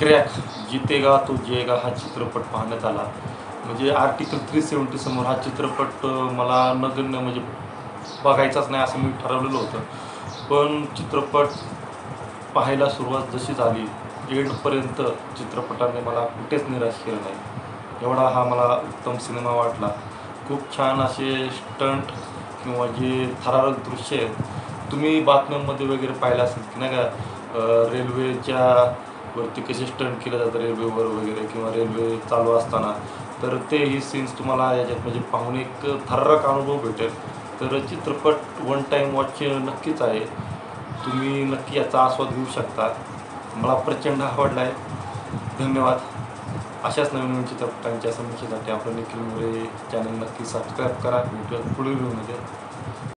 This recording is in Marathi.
क्रॅक जितेगा तो जिएगा हा चित्रपट पाहण्यात आला. म्हणजे आर्टिकल 370 समोर हा चित्रपट मला नगण्य म्हणजे बघायचाच नाही असं मी ठरवलेलं होतं. पण चित्रपट पाहायला सुरुवात जशी झाली एंडपर्यंत चित्रपटाने मला कुठेच निराश केलं नाही. एवढा हा मला उत्तम सिनेमा वाटला. खूप छान असे स्टंट किंवा जे थरारक दृश्य आहेत तुम्ही बातम्यांमध्ये वगैरे पाहिलं असेल की नाही का, रेल्वेच्या वरती कसे स्टंट केलं जातं रेल्वेवर वगैरे किंवा रेल्वे चालू असताना, तर तेही सीन्स तुम्हाला याच्यात म्हणजे पाहून एक थरारक अनुभव भेटेल. तर चित्रपट वन टाईम वॉच नक्कीच आहे. तुम्ही नक्की याचा आस्वाद घेऊ शकता. मला प्रचंड आवडला आहे. धन्यवाद. अशाच नवीन नवीन चित्रपटांच्या समीक्षेसाठी आपलं निखिल मोरे चॅनल नक्की सबस्क्राईब करा. भेटूया पुढील व्हिडिओमध्ये.